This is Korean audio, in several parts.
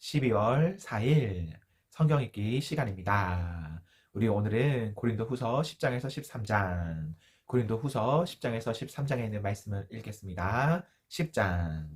12월 4일 성경 읽기 시간입니다. 우리 오늘은 고린도후서 10장에서 13장, 고린도후서 10장에서 13장에 있는 말씀을 읽겠습니다. 10장.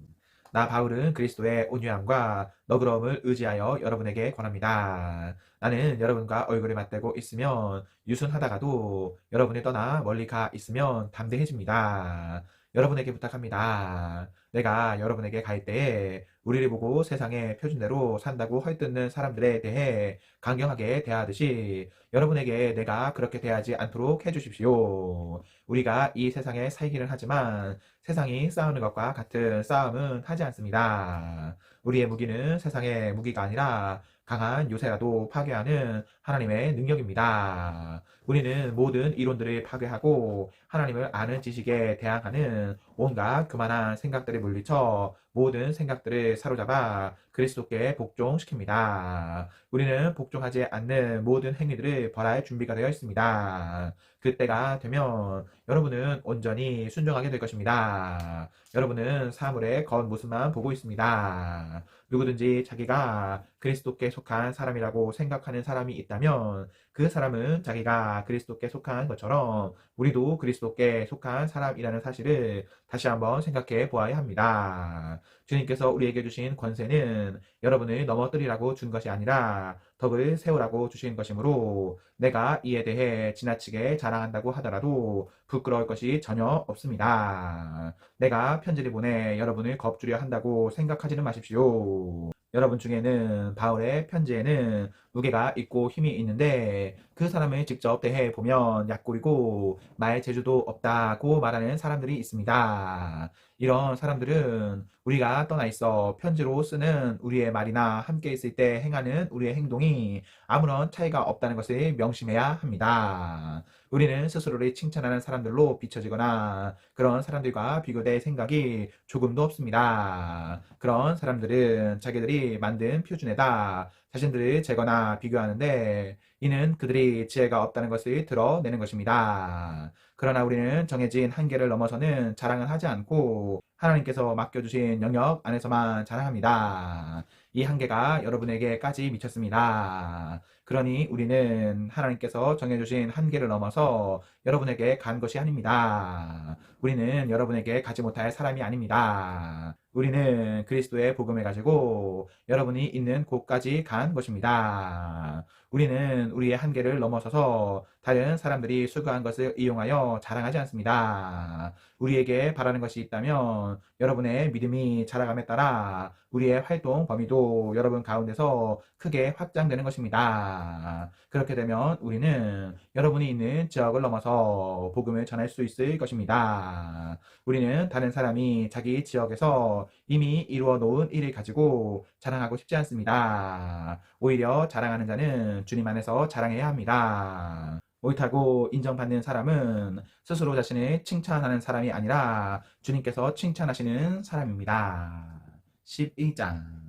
나 바울은 그리스도의 온유함과 너그러움을 의지하여 여러분에게 권합니다. 나는 여러분과 얼굴을 맞대고 있으면 유순하다가도 여러분이 떠나 멀리 가 있으면 담대해집니다. 여러분에게 부탁합니다. 내가 여러분에게 갈 때에 우리를 보고 세상의 표준대로 산다고 헐뜯는 사람들에 대해 강경하게 대하듯이 여러분에게 내가 그렇게 대하지 않도록 해주십시오. 우리가 이 세상에 살기는 하지만 세상이 싸우는 것과 같은 싸움은 하지 않습니다. 우리의 무기는 세상의 무기가 아니라 강한 요새라도 파괴하는 하나님의 능력입니다. 우리는 모든 이론들을 파괴하고 하나님을 아는 지식에 대항하는 온갖 교만한 생각들을 물리쳐 모든 생각들을 사로잡아 그리스도께 복종시킵니다. 우리는 복종하지 않는 모든 행위들을 벌할 준비가 되어 있습니다. 그때가 되면 여러분은 온전히 순종하게 될 것입니다. 여러분은 사물의 겉모습만 보고 있습니다. 누구든지 자기가 그리스도께 속한 사람이라고 생각하는 사람이 있다면 그 사람은 자기가 그리스도께 속한 것처럼 우리도 그리스도께 속한 사람이라는 사실을 다시 한번 생각해 보아야 합니다. 주님께서 우리에게 주신 권세는 여러분을 넘어뜨리라고 준 것이 아니라 덕을 세우라고 주신 것이므로 내가 이에 대해 지나치게 자랑한다고 하더라도 부끄러울 것이 전혀 없습니다. 내가 편지를 보내 여러분을 겁주려 한다고 생각하지는 마십시오. 여러분 중에는 바울의 편지에는 무게가 있고 힘이 있는데 그 사람을 직접 대해 보면 약골이고 말 재주도 없다고 말하는 사람들이 있습니다. 이런 사람들은 우리가 떠나 있어 편지로 쓰는 우리의 말이나 함께 있을 때 행하는 우리의 행동이 아무런 차이가 없다는 것을 명심해야 합니다. 우리는 스스로를 칭찬하는 사람들로 비춰지거나 그런 사람들과 비교될 생각이 조금도 없습니다. 그런 사람들은 자기들이 만든 표준에다 자신들을 재거나 비교하는데 이는 그들이 지혜가 없다는 것을 드러내는 것입니다. 그러나 우리는 정해진 한계를 넘어서는 자랑을 하지 않고 하나님께서 맡겨주신 영역 안에서만 자랑합니다. 이 한계가 여러분에게까지 미쳤습니다. 그러니 우리는 하나님께서 정해주신 한계를 넘어서 여러분에게 간 것이 아닙니다. 우리는 여러분에게 가지 못할 사람이 아닙니다. 우리는 그리스도의 복음을 가지고 여러분이 있는 곳까지 간 것입니다. 우리는 우리의 한계를 넘어서서 다른 사람들이 수고한 것을 이용하여 자랑하지 않습니다. 우리에게 바라는 것이 있다면 여러분의 믿음이 자라감에 따라 우리의 활동 범위도 여러분 가운데서 크게 확장되는 것입니다. 그렇게 되면 우리는 여러분이 있는 지역을 넘어서 복음을 전할 수 있을 것입니다. 우리는 다른 사람이 자기 지역에서 이미 이루어 놓은 일을 가지고 자랑하고 싶지 않습니다. 오히려 자랑하는 자는 주님 안에서 자랑해야 합니다. 옳다고 인정받는 사람은 스스로 자신을 칭찬하는 사람이 아니라 주님께서 칭찬하시는 사람입니다. 12장.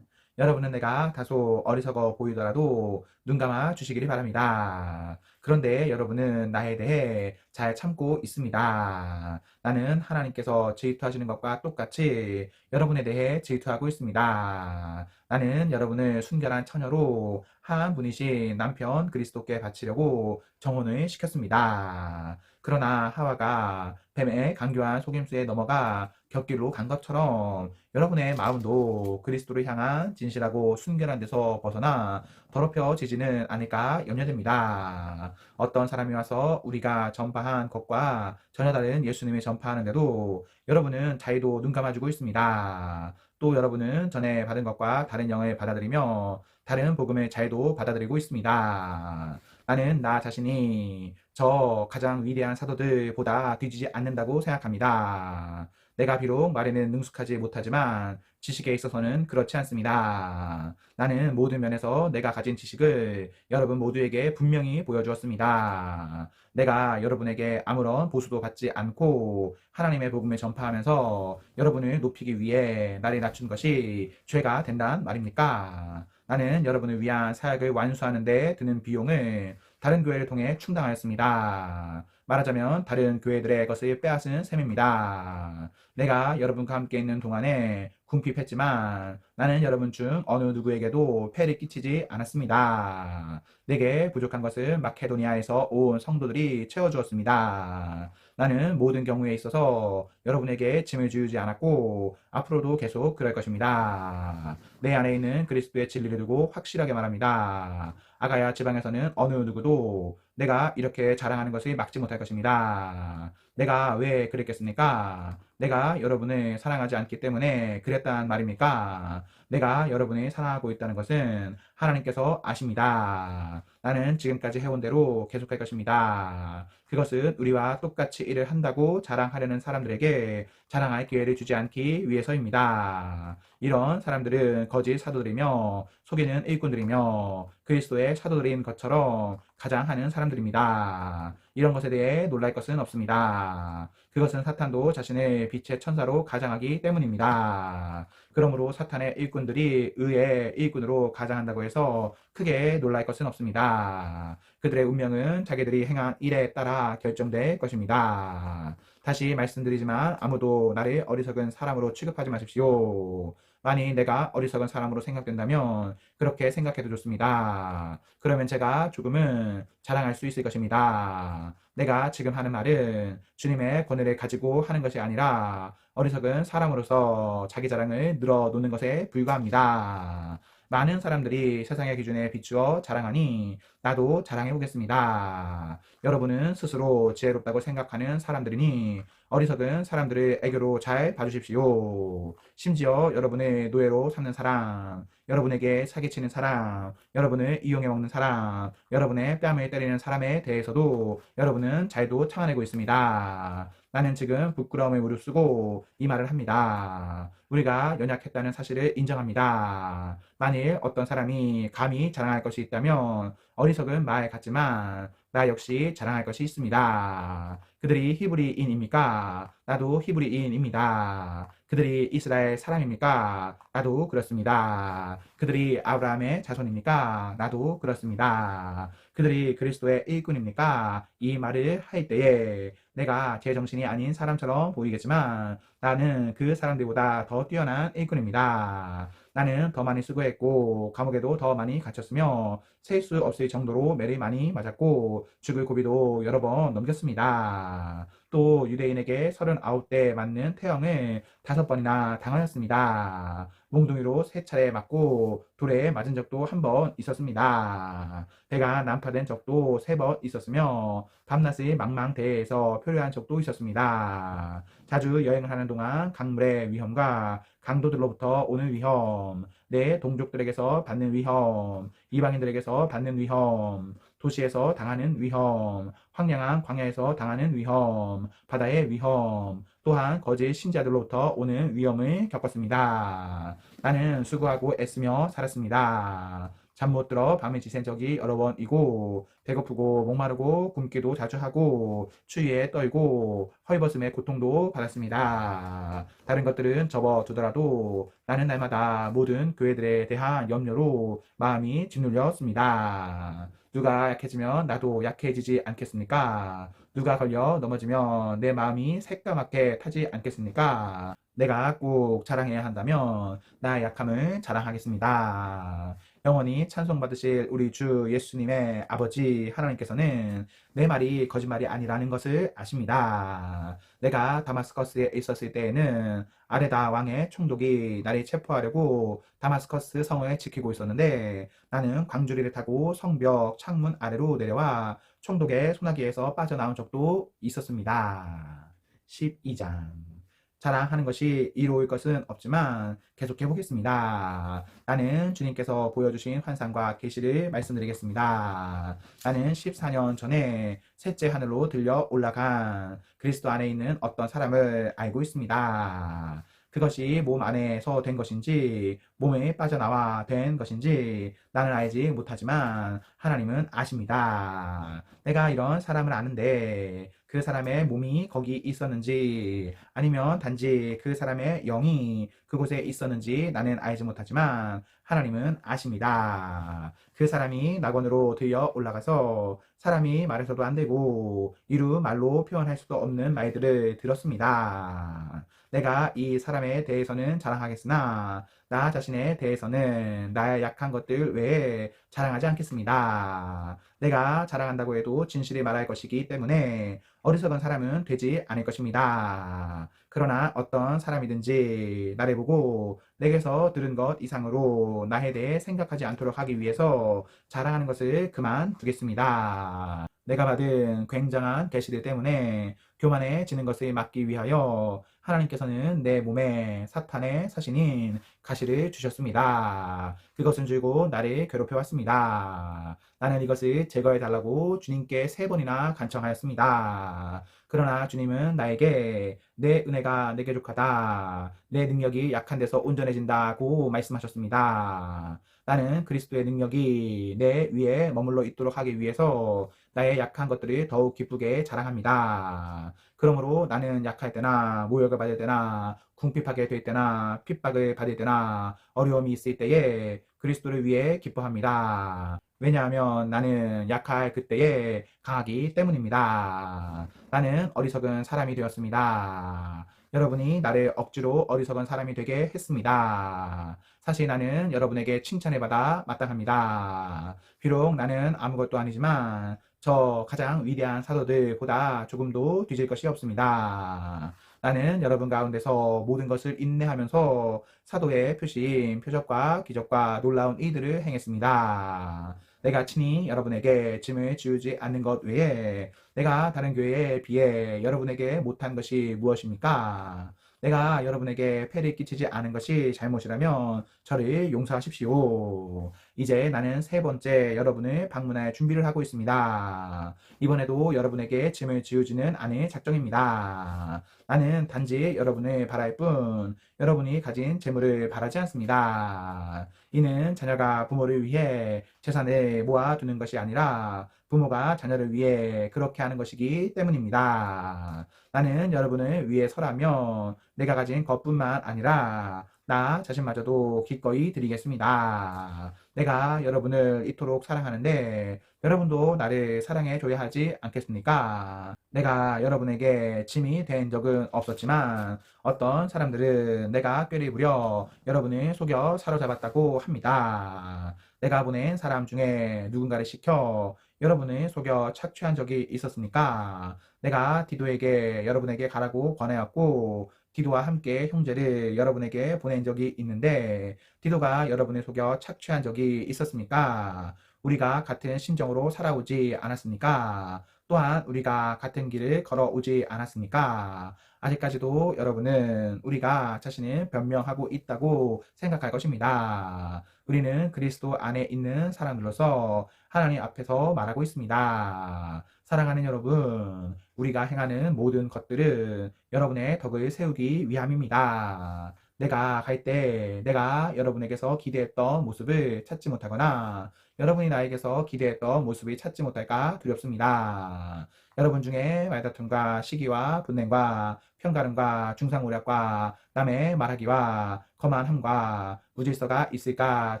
여러분은 내가 다소 어리석어 보이더라도 눈 감아 주시기를 바랍니다. 그런데 여러분은 나에 대해 잘 참고 있습니다. 나는 하나님께서 질투하시는 것과 똑같이 여러분에 대해 질투하고 있습니다. 나는 여러분을 순결한 처녀로 한 분이신 남편 그리스도께 바치려고 정혼을 시켰습니다. 그러나 하와가 뱀의 간교한 속임수에 넘어가 곁길로 간 것처럼 여러분의 마음도 그리스도를 향한 진실하고 순결한 데서 벗어나 더럽혀지지는 않을까 염려됩니다. 어떤 사람이 와서 우리가 전파한 것과 전혀 다른 예수님을 전파하는데도 여러분은 자의도 눈 감아주고 있습니다. 또 여러분은 전에 받은 것과 다른 영을 받아들이며 다른 복음의 자의도 받아들이고 있습니다. 나는 나 자신이 저 가장 위대한 사도들보다 뒤지지 않는다고 생각합니다. 내가 비록 말에는 능숙하지 못하지만 지식에 있어서는 그렇지 않습니다. 나는 모든 면에서 내가 가진 지식을 여러분 모두에게 분명히 보여주었습니다. 내가 여러분에게 아무런 보수도 받지 않고 하나님의 복음을 전파하면서 여러분을 높이기 위해 나를 낮춘 것이 죄가 된단 말입니까? 나는 여러분을 위한 사역을 완수하는 데 드는 비용을 다른 교회를 통해 충당하였습니다. 말하자면 다른 교회들의 것을 빼앗은 셈입니다. 내가 여러분과 함께 있는 동안에 궁핍했지만 나는 여러분 중 어느 누구에게도 폐를 끼치지 않았습니다. 내게 부족한 것을 마케도니아에서 온 성도들이 채워주었습니다. 나는 모든 경우에 있어서 여러분에게 짐을 지우지 않았고 앞으로도 계속 그럴 것입니다. 내 안에 있는 그리스도의 진리를 두고 확실하게 말합니다. 아가야 지방에서는 어느 누구도 내가 이렇게 자랑하는 것을 막지 못할 것입니다. 내가 왜 그랬겠습니까? 내가 여러분을 사랑하지 않기 때문에 그랬단 말입니까? 내가 여러분을 사랑하고 있다는 것은 하나님께서 아십니다. 나는 지금까지 해온 대로 계속할 것입니다. 그것은 우리와 똑같이 일을 한다고 자랑하려는 사람들에게 자랑할 기회를 주지 않기 위해서입니다. 이런 사람들은 거짓 사도들이며 속이는 일꾼들이며 그리스도의 사도들인 것처럼 가장하는 사람들입니다. 이런 것에 대해 놀랄 것은 없습니다. 그것은 사탄도 자신의 빛의 천사로 가장하기 때문입니다. 그러므로 사탄의 일꾼들이 의의 일꾼으로 가장한다고 해서 크게 놀랄 것은 없습니다. 그들의 운명은 자기들이 행한 일에 따라 결정될 것입니다. 다시 말씀드리지만 아무도 나를 어리석은 사람으로 취급하지 마십시오. 만일 내가 어리석은 사람으로 생각된다면 그렇게 생각해도 좋습니다. 그러면 제가 조금은 자랑할 수 있을 것입니다. 내가 지금 하는 말은 주님의 권위를 가지고 하는 것이 아니라 어리석은 사람으로서 자기 자랑을 늘어놓는 것에 불과합니다. 많은 사람들이 세상의 기준에 비추어 자랑하니 나도 자랑해 보겠습니다. 여러분은 스스로 지혜롭다고 생각하는 사람들이니 어리석은 사람들을 애교로 잘 봐주십시오. 심지어 여러분의 노예로 삼는 사람, 여러분에게 사기치는 사람, 여러분을 이용해 먹는 사람, 여러분의 뺨을 때리는 사람에 대해서도 여러분은 잘도 참아내고 있습니다. 나는 지금 부끄러움을 무릅쓰고 이 말을 합니다. 우리가 연약했다는 사실을 인정합니다. 만일 어떤 사람이 감히 자랑할 것이 있다면 어리석은 말 같지만 나 역시 자랑할 것이 있습니다. 그들이 히브리인입니까? 나도 히브리인입니다. 그들이 이스라엘 사람입니까? 나도 그렇습니다. 그들이 아브라함의 자손입니까? 나도 그렇습니다. 그들이 그리스도의 일꾼입니까? 이 말을 할 때에 내가 제정신이 아닌 사람처럼 보이겠지만 나는 그 사람들보다 더 뛰어난 일꾼입니다. 나는 더 많이 수고했고 감옥에도 더 많이 갇혔으며 셀 수 없을 정도로 매를 많이 맞았고 죽을 고비도 여러 번 넘겼습니다. 또 유대인에게 39대 맞는 태형을 5번이나 당하였습니다. 몽둥이로 3차례 맞고 돌에 맞은 적도 한 번 있었습니다. 배가 난파된 적도 3번 있었으며 밤낮을 망망대해에서 표류한 적도 있었습니다. 자주 여행을 하는 동안 강물의 위험과 강도들로부터 오는 위험, 내 동족들에게서 받는 위험, 이방인들에게서 받는 위험, 도시에서 당하는 위험, 황량한 광야에서 당하는 위험, 바다의 위험, 또한 거짓 신자들로부터 오는 위험을 겪었습니다. 나는 수고하고 애쓰며 살았습니다. 잠 못 들어 밤을 지샌 적이 여러 번이고 배고프고 목마르고 굶기도 자주 하고 추위에 떨고 헐벗음의 고통도 받았습니다. 다른 것들은 접어두더라도 나는 날마다 모든 교회들에 대한 염려로 마음이 짓눌렸습니다. 누가 약해지면 나도 약해지지 않겠습니까? 누가 걸려 넘어지면 내 마음이 새까맣게 타지 않겠습니까? 내가 꼭 자랑해야 한다면 나의 약함을 자랑하겠습니다. 영원히 찬송받으실 우리 주 예수님의 아버지 하나님께서는 내 말이 거짓말이 아니라는 것을 아십니다. 내가 다마스커스에 있었을 때에는 아레다 왕의 총독이 나를 체포하려고 다마스커스 성을 지키고 있었는데 나는 광주리를 타고 성벽 창문 아래로 내려와 총독의 소나기에서 빠져나온 적도 있었습니다. 12장 자랑하는 것이 이로울 것은 없지만 계속해 보겠습니다. 나는 주님께서 보여주신 환상과 계시를 말씀드리겠습니다. 나는 14년 전에 셋째 하늘로 들려 올라간 그리스도 안에 있는 어떤 사람을 알고 있습니다. 그것이 몸 안에서 된 것인지 몸에 빠져나와 된 것인지 나는 알지 못하지만 하나님은 아십니다. 내가 이런 사람을 아는데 그 사람의 몸이 거기 있었는지 아니면 단지 그 사람의 영이 그곳에 있었는지 나는 알지 못하지만 하나님은 아십니다. 그 사람이 낙원으로 들려 올라가서 사람이 말해서도 안 되고 이루 말로 표현할 수도 없는 말들을 들었습니다. 내가 이 사람에 대해서는 자랑하겠으나 나 자신에 대해서는 나의 약한 것들 외에 자랑하지 않겠습니다. 내가 자랑한다고 해도 진실을 말할 것이기 때문에 어리석은 사람은 되지 않을 것입니다. 그러나 어떤 사람이든지 나를 보고 내게서 들은 것 이상으로 나에 대해 생각하지 않도록 하기 위해서 자랑하는 것을 그만두겠습니다. 내가 받은 굉장한 계시들 때문에 교만해지는 것을 막기 위하여 하나님께서는 내 몸에 사탄의 사신인 가시를 주셨습니다. 그것은 줄고 나를 괴롭혀 왔습니다. 나는 이것을 제거해 달라고 주님께 3번이나 간청하였습니다. 그러나 주님은 나에게 내 은혜가 내게 족하다. 내 능력이 약한 데서 온전해진다고 말씀하셨습니다. 나는 그리스도의 능력이 내 위에 머물러 있도록 하기 위해서 나의 약한 것들을 더욱 기쁘게 자랑합니다. 그러므로 나는 약할 때나 모욕을 받을 때나 궁핍하게 될 때나 핍박을 받을 때나 어려움이 있을 때에 그리스도를 위해 기뻐합니다. 왜냐하면 나는 약할 그때에 강하기 때문입니다. 나는 어리석은 사람이 되었습니다. 여러분이 나를 억지로 어리석은 사람이 되게 했습니다. 사실 나는 여러분에게 칭찬을 받아 마땅합니다. 비록 나는 아무것도 아니지만 저 가장 위대한 사도들보다 조금도 뒤질 것이 없습니다. 나는 여러분 가운데서 모든 것을 인내하면서 사도의 표시인 표적과 기적과 놀라운 일들을 행했습니다. 내가 친히 여러분에게 짐을 지우지 않는 것 외에 내가 다른 교회에 비해 여러분에게 못한 것이 무엇입니까? 내가 여러분에게 폐를 끼치지 않은 것이 잘못이라면 저를 용서하십시오. 이제 나는 3번째 여러분을 방문할 준비를 하고 있습니다. 이번에도 여러분에게 짐을 지우지는 않을 작정입니다. 나는 단지 여러분을 바랄 뿐 여러분이 가진 재물을 바라지 않습니다. 이는 자녀가 부모를 위해 재산을 모아두는 것이 아니라 부모가 자녀를 위해 그렇게 하는 것이기 때문입니다. 나는 여러분을 위해 서라면 내가 가진 것뿐만 아니라 나 자신마저도 기꺼이 드리겠습니다. 내가 여러분을 이토록 사랑하는데 여러분도 나를 사랑해 줘야 하지 않겠습니까? 내가 여러분에게 짐이 된 적은 없었지만 어떤 사람들은 내가 꾀를 부려 여러분을 속여 사로잡았다고 합니다. 내가 보낸 사람 중에 누군가를 시켜 여러분을 속여 착취한 적이 있었습니까? 내가 디도에게 여러분에게 가라고 권하였고 디도와 함께 형제를 여러분에게 보낸 적이 있는데 디도가 여러분을 속여 착취한 적이 있었습니까? 우리가 같은 심정으로 살아오지 않았습니까? 또한 우리가 같은 길을 걸어오지 않았습니까? 아직까지도 여러분은 우리가 자신을 변명하고 있다고 생각할 것입니다. 우리는 그리스도 안에 있는 사람들로서 하나님 앞에서 말하고 있습니다. 사랑하는 여러분, 우리가 행하는 모든 것들은 여러분의 덕을 세우기 위함입니다. 내가 갈 때 내가 여러분에게서 기대했던 모습을 찾지 못하거나 여러분이 나에게서 기대했던 모습을 찾지 못할까 두렵습니다. 여러분 중에 말다툼과 시기와 분냉과 편가름과 중상모략과 남의 말하기와 거만함과 무질서가 있을까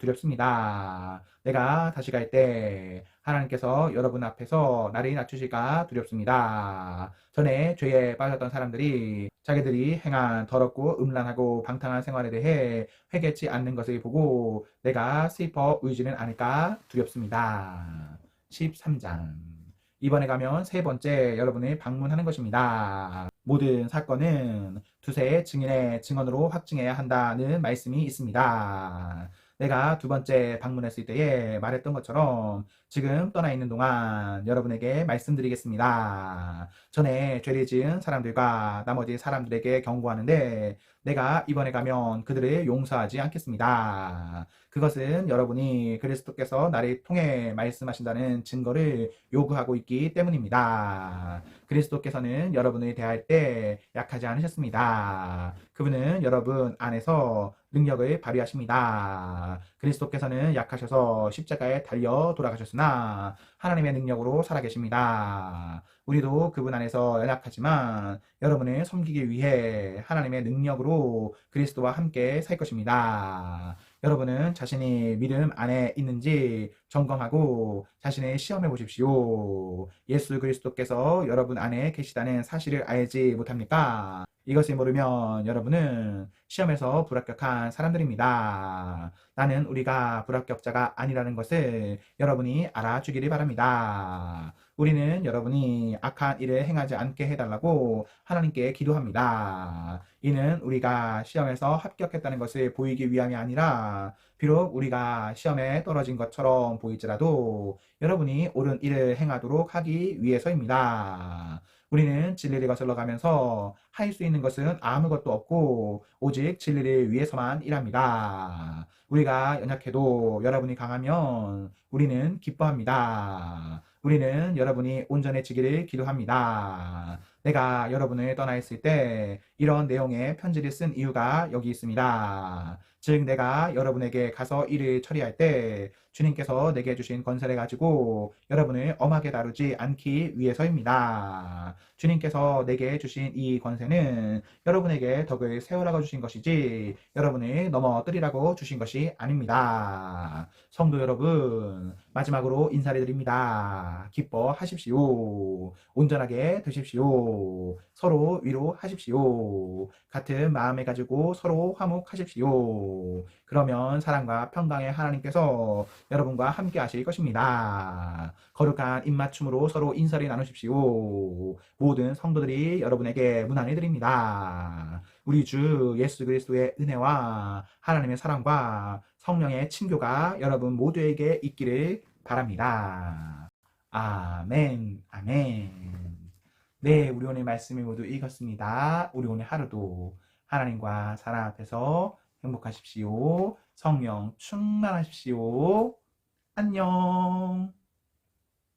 두렵습니다. 내가 다시 갈 때 하나님께서 여러분 앞에서 나를 낮추실까 두렵습니다. 전에 죄에 빠졌던 사람들이 자기들이 행한 더럽고 음란하고 방탕한 생활에 대해 회개치 않는 것을 보고 내가 슬퍼 울지는 않을까 두렵습니다. 13장. 이번에 가면 3번째 여러분을 방문하는 것입니다. 모든 사건은 두세 증인의 증언으로 확증해야 한다는 말씀이 있습니다. 내가 2번째 방문했을 때에 말했던 것처럼 지금 떠나 있는 동안 여러분에게 말씀드리겠습니다. 전에 죄를 지은 사람들과 나머지 사람들에게 경고하는데 내가 이번에 가면 그들을 용서하지 않겠습니다. 그것은 여러분이 그리스도께서 나를 통해 말씀하신다는 증거를 요구하고 있기 때문입니다. 그리스도께서는 여러분을 대할 때 약하지 않으셨습니다. 그분은 여러분 안에서 능력을 발휘하십니다. 그리스도께서는 약하셔서 십자가에 달려 돌아가셨으나 하나님의 능력으로 살아계십니다. 우리도 그분 안에서 연약하지만 여러분을 섬기기 위해 하나님의 능력으로 그리스도와 함께 살 것입니다. 여러분은 자신이 믿음 안에 있는지 점검하고 자신을 시험해 보십시오. 예수 그리스도께서 여러분 안에 계시다는 사실을 알지 못합니까? 이것을 모르면 여러분은 시험에서 불합격한 사람들입니다. 나는 우리가 불합격자가 아니라는 것을 여러분이 알아주기를 바랍니다. 우리는 여러분이 악한 일을 행하지 않게 해달라고 하나님께 기도합니다. 이는 우리가 시험에서 합격했다는 것을 보이기 위함이 아니라 비록 우리가 시험에 떨어진 것처럼 보일지라도 여러분이 옳은 일을 행하도록 하기 위해서입니다. 우리는 진리를 거슬러 가면서 할 수 있는 것은 아무것도 없고 오직 진리를 위해서만 일합니다. 우리가 연약해도 여러분이 강하면 우리는 기뻐합니다. 우리는 여러분이 온전해지기를 기도합니다. 내가 여러분을 떠나 있을 때 이런 내용의 편지를 쓴 이유가 여기 있습니다. 즉 내가 여러분에게 가서 일을 처리할 때 주님께서 내게 주신 권세를 가지고 여러분을 엄하게 다루지 않기 위해서입니다. 주님께서 내게 주신 이 권세는 여러분에게 덕을 세우라고 주신 것이지 여러분을 넘어뜨리라고 주신 것이 아닙니다. 성도 여러분, 마지막으로 인사를 드립니다. 기뻐하십시오. 온전하게 되십시오. 서로 위로하십시오. 같은 마음을 가지고 서로 화목하십시오. 그러면 사랑과 평강의 하나님께서 여러분과 함께 하실 것입니다. 거룩한 입맞춤으로 서로 인사를 나누십시오. 모든 성도들이 여러분에게 문안을 드립니다. 우리 주 예수 그리스도의 은혜와 하나님의 사랑과 성령의 친교가 여러분 모두에게 있기를 바랍니다. 아멘, 아멘. 네, 우리 오늘 말씀을 모두 읽었습니다. 우리 오늘 하루도 하나님과 사랑 앞에서 행복하십시오. 성령 충만하십시오. 안녕.